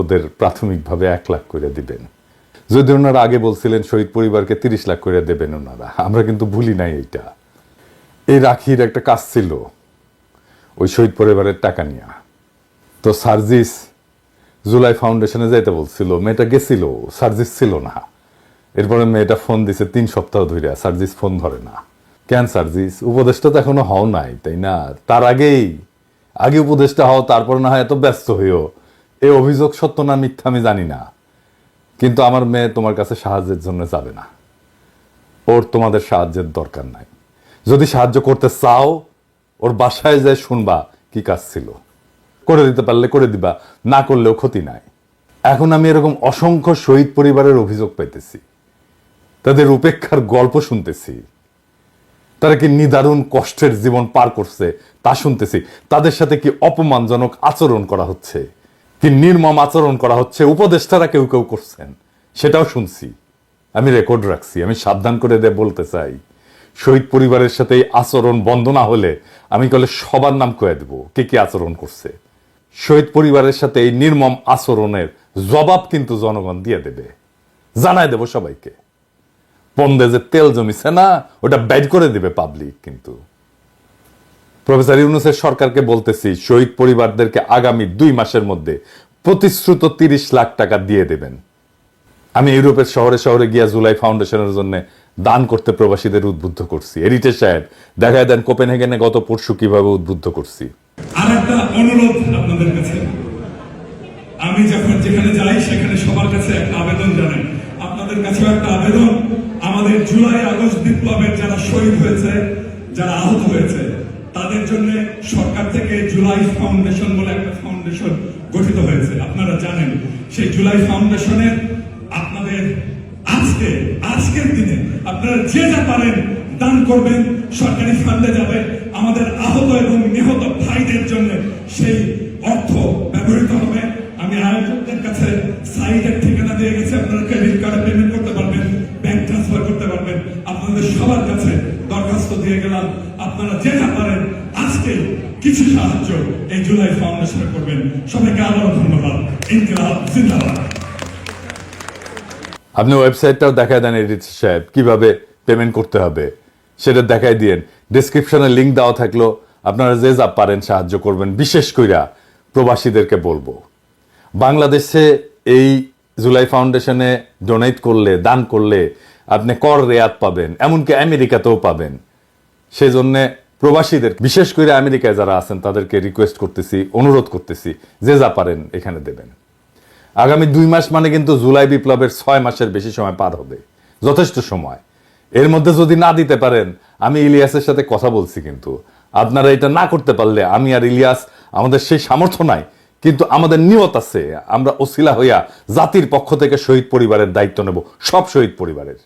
ওদের প্রাথমিকভাবে 1 লাখ করে দিবেন। যদি ওনারা আগে বলছিলেন শহীদ পরিবারকে 30 লাখ করে দেবেন ওনারা, আমরা কিন্তু ভুলি নাই এইটা। এই রাখির একটা কাজ ছিল ওই শহীদ পরিবারের টাকা নিয়ে। তো সার্জিস জুলাই ফাউন্ডেশনে যাইতে বলছিল, মেয়েটা গেছিল, সার্জিস ছিল না। এরপরে মেয়েটা ফোন দিছে 3 সপ্তাহ ধরে, সার্জিস ফোন ধরে না। কেন সার্জিস? উপদেশটা তো এখনো হও নাই, তাই না? তার আগে উপদেশটা হও, তারপর না হয় এত ব্যস্ত হইও। এই অভিযোগ সত্য না মিথ্যা আমি জানি না, কিন্তু আমার মেয়ে তোমার কাছে সাহায্যের জন্য যাবে না। ওর তোমাদের সাহায্যের দরকার নাই। যদি সাহায্য করতে চাও, ওর বাসায় যায় শুনবা কি কাজ ছিল। করে দিতে পারলে করে দিবা, না করলেও ক্ষতি নাই। এখন আমি এরকম অসংখ্য শহীদ পরিবারের অভিযোগ পাইতেছি, তাদের উপেক্ষার গল্প শুনতেছি, তারা কি নিদারুণ কষ্টের জীবন পার করছে তা শুনতেছি। তাদের সাথে কি অপমানজনক আচরণ করা হচ্ছে, কি নির্মম আচরণ করা হচ্ছে, উপদেষ্টারা কেউ কেউ করছেন, সেটাও শুনছি। আমি রেকর্ড রাখছি। আমি সাবধান করে বলতে চাই, শহীদ পরিবারের সাথে এই আচরণ বন্ধ না হলে আমি কলে সবার নাম কয়ে দেব কে কি আচরণ করছে। শহীদ পরিবারের সাথে এই নির্মম আচরণের জবাব কিন্তু জনগণ দিয়ে দেবে, জানাই দেব সবাইকে। পন্দে যে তেল জমিছে না, ওটা বাইর করে দিবে পাবলিক। কিন্তু প্রফেসর ইউনূসের সরকারকে বলতেছি, শহীদ পরিবারদেরকে আগামী 2 মাসের মধ্যে প্রতিশ্রুত 30 লাখ টাকা দিয়ে দেবেন। আমি ইউরোপের শহরে শহরে গিয়া জুলাই ফাউন্ডেশনের জন্য দান করতে প্রবাসীদের উদ্বুদ্ধ করছি। এরিটেজ সাহেব দেখায় দেন কোপেনহেগেনে গত পরশু কিভাবে উদ্বুদ্ধ করছি। আরেকটা অনুরোধ আপনাদের কাছে, আমি যখন যেখানে যাই সেখানে সবার কাছে একটা আবেদন জানাই। আপনাদের কাছে একটা আবেদন, আমাদের জুলাই আগস্ট বিপ্লবের যারা শহীদ হয়েছে, যারা আহত হয়েছে, তাদের জন্য সরকার থেকে জুলাই ফাউন্ডেশন বলে একটা ফাউন্ডেশন গঠিত হয়েছে। আপনারা জানেন, সেই জুলাই ফাউন্ডেশনের আপনাদের আজকের দিনে আপনারা যে যা পারেন দান করবেন, সরকারি ফান্ডে যাবে। আমাদের আহত এবং নিহত ভাইদের জন্য সেই অর্থ ব্যবহৃত হবে। আমি আয়োজকদের কাছে সাইটের ঠিকানা দিয়ে গেছি, আপনারা ক্রেডিট কার্ডে পেমেন্ট করতে পারবেন, ব্যাংক ট্রান্সফার করতে পারবেন। আপনাদের সবার কাছে দরখাস্ত দিয়ে গেলাম, আপনারা যে যা পারেন আজকে কিছু সাহায্য এই জুলাই ফাউন্ডেশনে করবেন। সবাইকে আবারও ধন্যবাদ। ইনকিলাব জিন্দাবাদ। আপনি ওয়েবসাইটটাও দেখায় দেন এডিটর সাহেব, কিভাবে পেমেন্ট করতে হবে সেটা দেখাই দিয়েন। ডেসক্রিপশনে লিঙ্ক দেওয়া থাকলো, আপনারা যে যা পারেন সাহায্য করবেন। বিশেষ কইরা প্রবাসীদেরকে বলবো, বাংলাদেশে এই জুলাই ফাউন্ডেশনে ডোনেট করলে, দান করলে আপনি কর রেয়াত পাবেন, এমনকি আমেরিকাতেও পাবেন। সেই জন্য প্রবাসীদের, বিশেষ করে আমেরিকায় যারা আছেন তাদেরকে রিকোয়েস্ট করতেছি, অনুরোধ করতেছি, যে যা পারেন এখানে দেবেন। আগামী 2 মাস মানে কিন্তু জুলাই বিপ্লবের 6 মাসের বেশি সময় পার হবে, যথেষ্ট সময়। এর মধ্যে যদি না দিতে পারেন, আমি ইলিয়াসের সাথে কথা বলছি, কিন্তু আপনারা এটা না করতে পারলে আমি আর ইলিয়াস, আমাদের সেই সামর্থ্য নাই, কিন্তু আমাদের নিয়ত আছে। আমরা ওসিলা হইয়া জাতির পক্ষ থেকে শহীদ পরিবারের দায়িত্ব নেব, সব শহীদ পরিবারের।